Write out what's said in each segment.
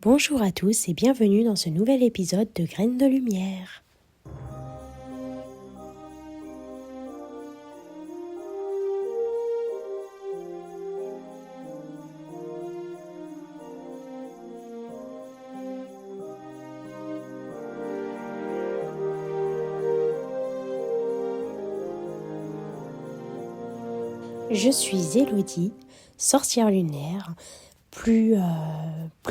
Bonjour à tous et bienvenue dans ce nouvel épisode de Graines de Lumière. Je suis Élodie, sorcière lunaire, plus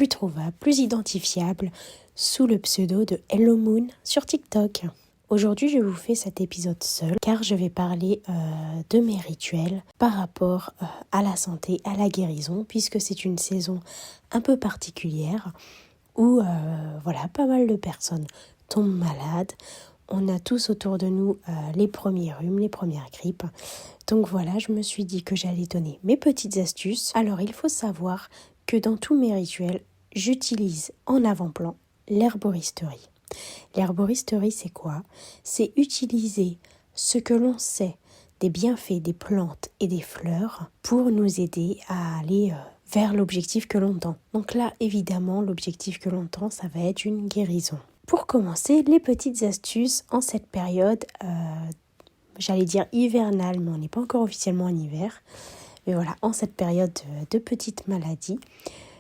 trouvable, plus identifiable sous le pseudo de Hello Moon sur TikTok. Aujourd'hui, je vous fais cet épisode seul car je vais parler de mes rituels par rapport à la santé, à la guérison, puisque c'est une saison un peu particulière où pas mal de personnes tombent malades. On a tous autour de nous les premiers rhumes, les premières grippes. Donc voilà, je me suis dit que j'allais donner mes petites astuces. Alors il faut savoir que dans tous mes rituels, j'utilise en avant-plan l'herboristerie. L'herboristerie, c'est quoi? C'est utiliser ce que l'on sait des bienfaits des plantes et des fleurs pour nous aider à aller vers l'objectif que l'on tend. Donc là, évidemment, l'objectif que l'on tend, ça va être une guérison. Pour commencer, les petites astuces en cette période, j'allais dire hivernale, mais on n'est pas encore officiellement en hiver. Mais voilà, en cette période de petites maladies,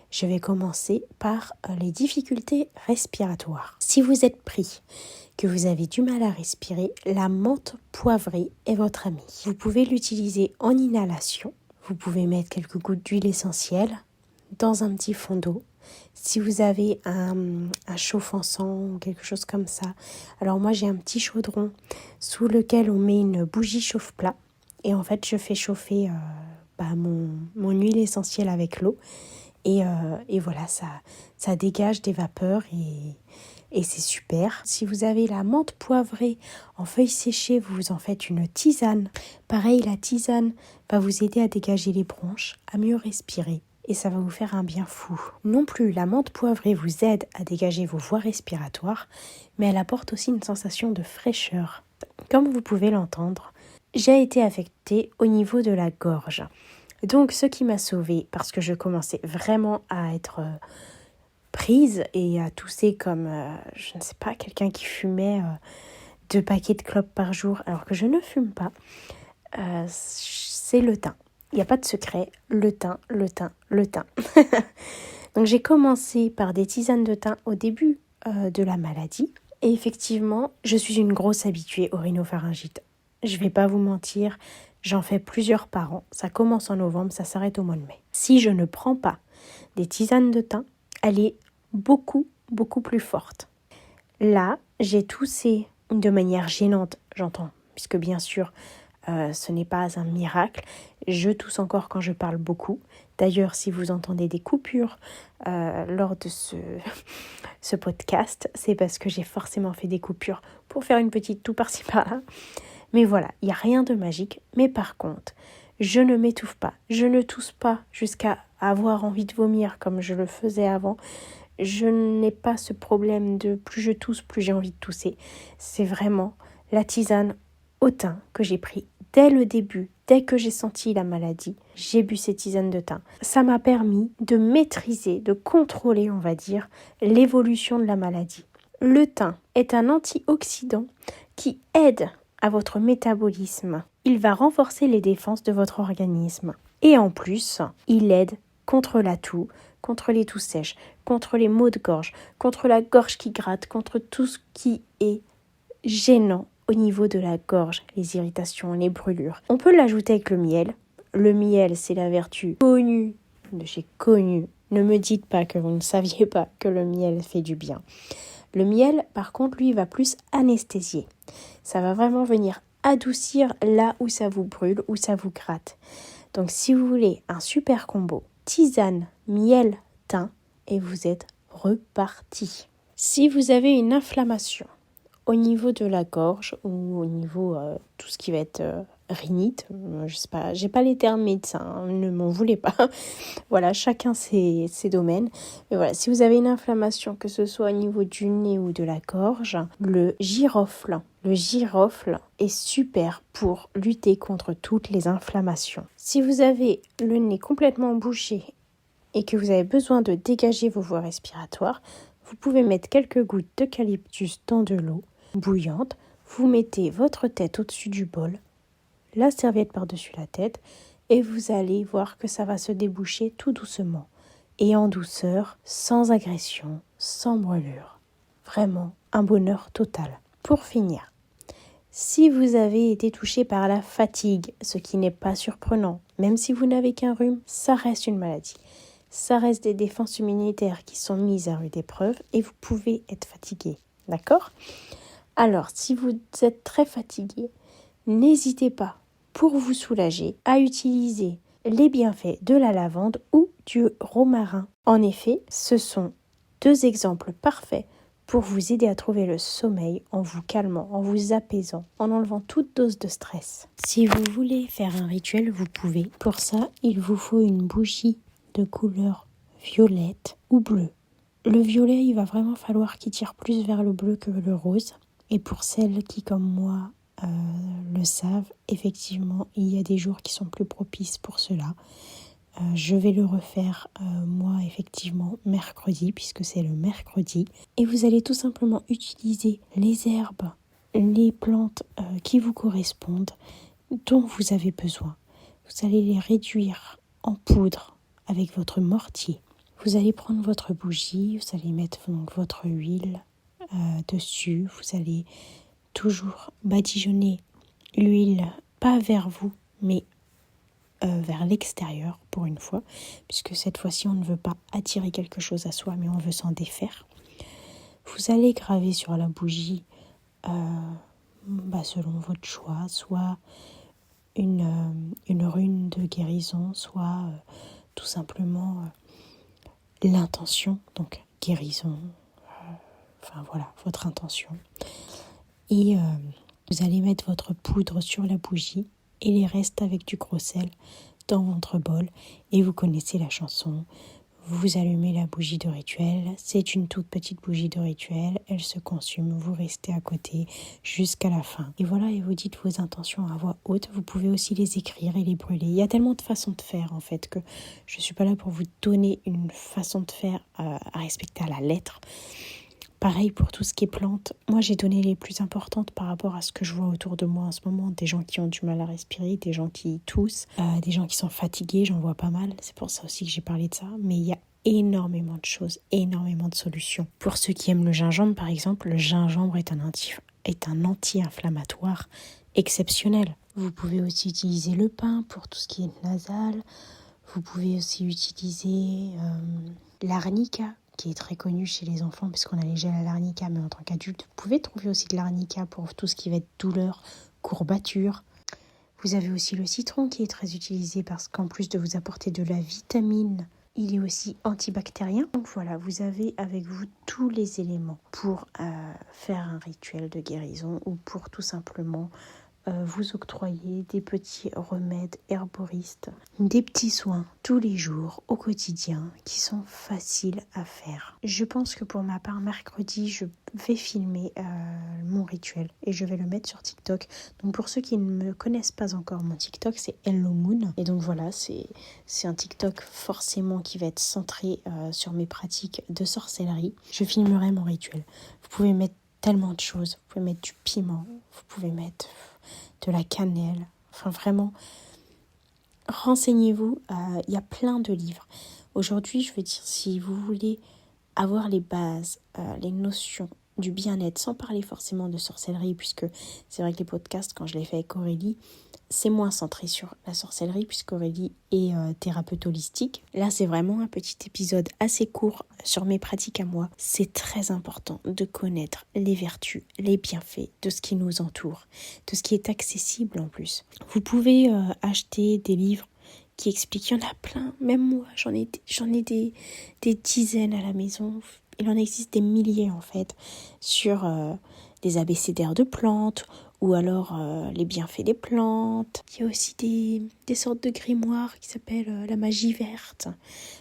je vais commencer par les difficultés respiratoires. Si vous êtes pris, que vous avez du mal à respirer, la menthe poivrée est votre amie. Vous pouvez l'utiliser en inhalation. Vous pouvez mettre quelques gouttes d'huile essentielle dans un petit fond d'eau. Si vous avez un chauffe-encens ou quelque chose comme ça, alors moi j'ai un petit chaudron sous lequel on met une bougie chauffe-plat et en fait je fais chauffer mon huile essentielle avec l'eau et voilà, ça dégage des vapeurs et c'est super. Si vous avez la menthe poivrée en feuilles séchées, vous en faites une tisane. Pareil, la tisane va vous aider à dégager les bronches, à mieux respirer. Et ça va vous faire un bien fou. Non plus, la menthe poivrée vous aide à dégager vos voies respiratoires, mais elle apporte aussi une sensation de fraîcheur. Comme vous pouvez l'entendre, j'ai été affectée au niveau de la gorge. Donc ce qui m'a sauvée, parce que je commençais vraiment à être prise et à tousser comme, je ne sais pas, quelqu'un qui fumait 2 paquets de clopes par jour, alors que je ne fume pas, c'est le thym. Il n'y a pas de secret, le thym. Donc j'ai commencé par des tisanes de thym au début de la maladie. Et effectivement, je suis une grosse habituée au rhinopharyngite. Je ne vais pas vous mentir, j'en fais plusieurs par an. Ça commence en novembre, ça s'arrête au mois de mai. Si je ne prends pas des tisanes de thym, elle est beaucoup plus forte. Là, j'ai toussé de manière gênante, j'entends, puisque bien sûr, ce n'est pas un miracle. Je tousse encore quand je parle beaucoup. D'ailleurs, si vous entendez des coupures lors de ce podcast, c'est parce que j'ai forcément fait des coupures pour faire une petite toux par-ci par-là. Mais voilà, il n'y a rien de magique. Mais par contre, je ne m'étouffe pas. Je ne tousse pas jusqu'à avoir envie de vomir comme je le faisais avant. Je n'ai pas ce problème de plus je tousse, plus j'ai envie de tousser. C'est vraiment la tisane au thym que j'ai pris dès le début, dès que j'ai senti la maladie, j'ai bu ces tisanes de thym. Ça m'a permis de maîtriser, de contrôler, on va dire, l'évolution de la maladie. Le thym est un antioxydant qui aide à votre métabolisme. Il va renforcer les défenses de votre organisme. Et en plus, il aide contre la toux, contre les toux sèches, contre les maux de gorge, contre la gorge qui gratte, contre tout ce qui est gênant au niveau de la gorge, les irritations, les brûlures. On peut l'ajouter avec le miel. Le miel, c'est la vertu connue de chez connu. Ne me dites pas que vous ne saviez pas que le miel fait du bien. Le miel, par contre, lui, va plus anesthésier. Ça va vraiment venir adoucir là où ça vous brûle, où ça vous gratte. Donc, si vous voulez un super combo, tisane, miel, thym, et vous êtes reparti. Si vous avez une inflammation au niveau de la gorge ou au niveau tout ce qui va être rhinite, je sais pas, j'ai pas les termes médecins, ne m'en voulez pas. Voilà, chacun ses domaines. Mais voilà, si vous avez une inflammation, que ce soit au niveau du nez ou de la gorge, le girofle est super pour lutter contre toutes les inflammations. Si vous avez le nez complètement bouché et que vous avez besoin de dégager vos voies respiratoires, vous pouvez mettre quelques gouttes d'eucalyptus dans de l'eau bouillante. Vous mettez votre tête au-dessus du bol, la serviette par-dessus la tête, et vous allez voir que ça va se déboucher tout doucement et en douceur, sans agression, sans brûlure. Vraiment un bonheur total. Pour finir, si vous avez été touché par la fatigue, ce qui n'est pas surprenant, même si vous n'avez qu'un rhume, ça reste une maladie. Ça reste des défenses immunitaires qui sont mises à rude épreuve et vous pouvez être fatigué. D'accord ? Alors, si vous êtes très fatigué, n'hésitez pas, pour vous soulager, à utiliser les bienfaits de la lavande ou du romarin. En effet, ce sont 2 exemples parfaits pour vous aider à trouver le sommeil en vous calmant, en vous apaisant, en enlevant toute dose de stress. Si vous voulez faire un rituel, vous pouvez. Pour ça, il vous faut une bougie de couleur violette ou bleue. Le violet, il va vraiment falloir qu'il tire plus vers le bleu que le rose. Et pour celles qui, comme moi, le savent, effectivement, il y a des jours qui sont plus propices pour cela. Je vais le refaire, moi, effectivement, mercredi, puisque c'est le mercredi. Et vous allez tout simplement utiliser les herbes, les plantes qui vous correspondent, dont vous avez besoin. Vous allez les réduire en poudre avec votre mortier. Vous allez prendre votre bougie, vous allez mettre donc votre huile dessus. Vous allez toujours badigeonner l'huile, pas vers vous, mais vers l'extérieur pour une fois, puisque cette fois-ci on ne veut pas attirer quelque chose à soi, mais on veut s'en défaire. Vous allez graver sur la bougie, selon votre choix, soit une rune de guérison, soit tout simplement l'intention, donc guérison, votre intention. Et vous allez mettre votre poudre sur la bougie et les restes avec du gros sel dans votre bol. Et vous connaissez la chanson. Vous allumez la bougie de rituel. C'est une toute petite bougie de rituel. Elle se consume. Vous restez à côté jusqu'à la fin. Et voilà, et vous dites vos intentions à voix haute. Vous pouvez aussi les écrire et les brûler. Il y a tellement de façons de faire en fait que je ne suis pas là pour vous donner une façon de faire à respecter à la lettre. Pareil pour tout ce qui est plantes. Moi, j'ai donné les plus importantes par rapport à ce que je vois autour de moi en ce moment. Des gens qui ont du mal à respirer, des gens qui toussent, des gens qui sont fatigués, j'en vois pas mal. C'est pour ça aussi que j'ai parlé de ça. Mais il y a énormément de choses, énormément de solutions. Pour ceux qui aiment le gingembre, par exemple, le gingembre est un anti-inflammatoire exceptionnel. Vous pouvez aussi utiliser le pin pour tout ce qui est nasal. Vous pouvez aussi utiliser l'arnica, qui est très connu chez les enfants puisqu'on a les gels à l'arnica, mais en tant qu'adulte, vous pouvez trouver aussi de l'arnica pour tout ce qui va être douleur, courbature. Vous avez aussi le citron qui est très utilisé parce qu'en plus de vous apporter de la vitamine, il est aussi antibactérien. Donc voilà, vous avez avec vous tous les éléments pour faire un rituel de guérison ou pour tout simplement vous octroyer des petits remèdes herboristes, des petits soins tous les jours au quotidien qui sont faciles à faire. Je pense que pour ma part, mercredi, je vais filmer mon rituel et je vais le mettre sur TikTok. Donc pour ceux qui ne me connaissent pas encore, mon TikTok c'est Hello Moon. Et donc voilà, c'est un TikTok forcément qui va être centré sur mes pratiques de sorcellerie. Je filmerai mon rituel. Vous pouvez mettre tellement de choses. Vous pouvez mettre du piment, vous pouvez mettre de la cannelle. Enfin vraiment, renseignez-vous. Il y a plein de livres. Aujourd'hui, je veux dire, si vous voulez avoir les bases, les notions du bien-être, sans parler forcément de sorcellerie, puisque c'est vrai que les podcasts, quand je les fais avec Aurélie, c'est moins centré sur la sorcellerie, puisqu'Aurélie est thérapeute holistique. Là, c'est vraiment un petit épisode assez court sur mes pratiques à moi. C'est très important de connaître les vertus, les bienfaits de ce qui nous entoure, de ce qui est accessible en plus. Vous pouvez acheter des livres qui expliquent, il y en a plein, même moi, j'en ai des dizaines à la maison. Il en existe des milliers en fait, sur des abécédaires de plantes, ou alors les bienfaits des plantes. Il y a aussi des sortes de grimoires qui s'appellent la magie verte.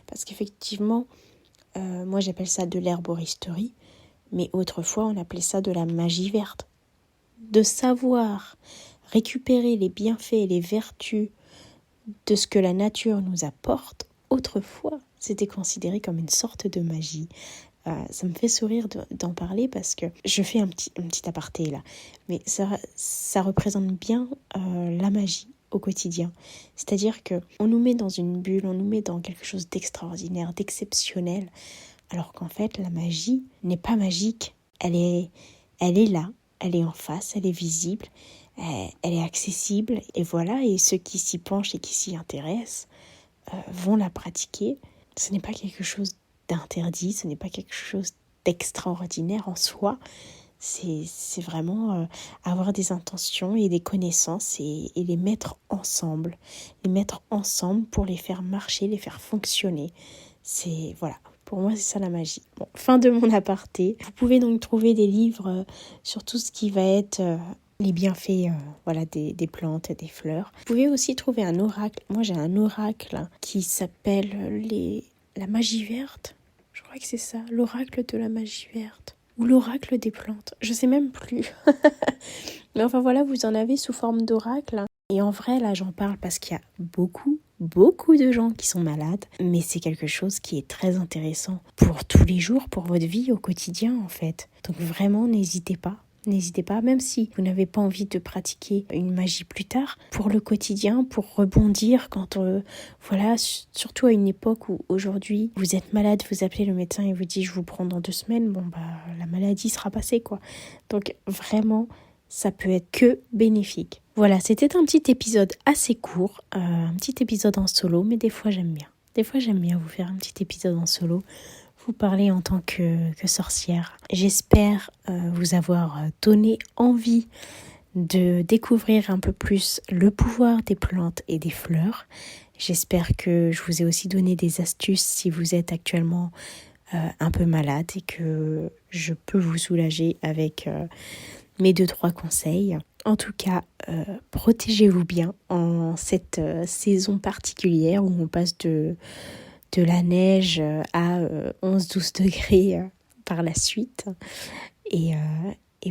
Parce qu'effectivement, moi j'appelle ça de l'herboristerie, mais autrefois on appelait ça de la magie verte. De savoir récupérer les bienfaits et les vertus de ce que la nature nous apporte, autrefois, c'était considéré comme une sorte de magie. Ça me fait sourire d'en parler parce que je fais un petit aparté là, mais ça représente bien la magie au quotidien. C'est-à-dire que on nous met dans une bulle, on nous met dans quelque chose d'extraordinaire, d'exceptionnel, alors qu'en fait la magie n'est pas magique. Elle est là, elle est en face, elle est visible, elle est accessible, et voilà, et ceux qui s'y penchent et qui s'y intéressent vont la pratiquer. Ce n'est pas quelque chose d'interdit, ce n'est pas quelque chose d'extraordinaire en soi. C'est vraiment avoir des intentions et des connaissances et les mettre ensemble. Les mettre ensemble pour les faire marcher, les faire fonctionner. Voilà, pour moi c'est ça la magie. Bon, fin de mon aparté. Vous pouvez donc trouver des livres sur tout ce qui va être les bienfaits des plantes et des fleurs. Vous pouvez aussi trouver un oracle. Moi j'ai un oracle qui s'appelle la magie verte. Je crois que c'est ça, l'oracle de la magie verte. Ou l'oracle des plantes, je sais même plus. Mais enfin voilà, vous en avez sous forme d'oracle. Et en vrai, là j'en parle parce qu'il y a beaucoup de gens qui sont malades. Mais c'est quelque chose qui est très intéressant pour tous les jours, pour votre vie au quotidien en fait. Donc vraiment, n'hésitez pas. N'hésitez pas, même si vous n'avez pas envie de pratiquer une magie plus tard, pour le quotidien, pour rebondir quand surtout à une époque où aujourd'hui vous êtes malade, vous appelez le médecin et vous dit je vous prends dans 2 semaines, la maladie sera passée quoi. Donc vraiment, ça peut être que bénéfique. Voilà, c'était un petit épisode assez court, un petit épisode en solo, mais des fois j'aime bien. Des fois j'aime bien vous faire un petit épisode en solo, vous parler en tant que sorcière. J'espère vous avoir donné envie de découvrir un peu plus le pouvoir des plantes et des fleurs. J'espère que je vous ai aussi donné des astuces si vous êtes actuellement un peu malade et que je peux vous soulager avec mes 2-3 conseils. En tout cas, protégez-vous bien en cette saison particulière où on passe de la neige à 11-12 degrés par la suite. Et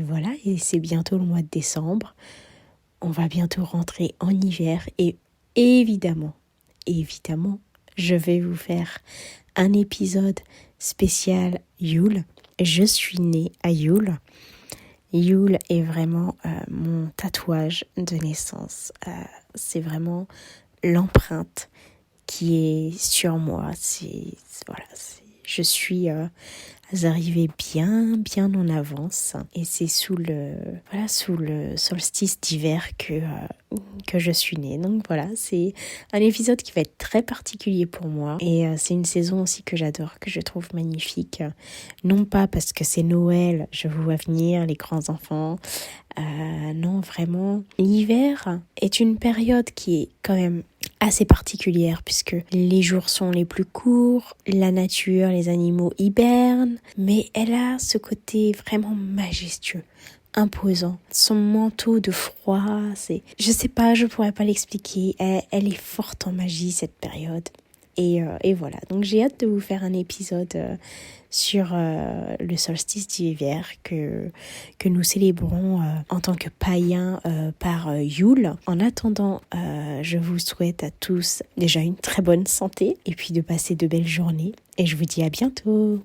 voilà, et c'est bientôt le mois de décembre. On va bientôt rentrer en hiver et évidemment, je vais vous faire un épisode spécial Yule. Je suis née à Yule. Yule est vraiment mon tatouage de naissance. C'est vraiment l'empreinte qui est sur moi. Je suis arrivée bien en avance et c'est sous le solstice d'hiver que je suis née. Donc voilà, c'est un épisode qui va être très particulier pour moi et c'est une saison aussi que j'adore, que je trouve magnifique. Non pas parce que c'est Noël, je vous vois venir, les grands enfants. Non, vraiment, l'hiver est une période qui est quand même assez particulière puisque les jours sont les plus courts, la nature, les animaux hibernent, mais elle a ce côté vraiment majestueux, imposant. Son manteau de froid, je sais pas, je pourrais pas l'expliquer, elle est forte en magie cette période. Et voilà, donc j'ai hâte de vous faire un épisode sur le solstice d'hiver que nous célébrons en tant que païens par Yule. En attendant, je vous souhaite à tous déjà une très bonne santé et puis de passer de belles journées. Et je vous dis à bientôt.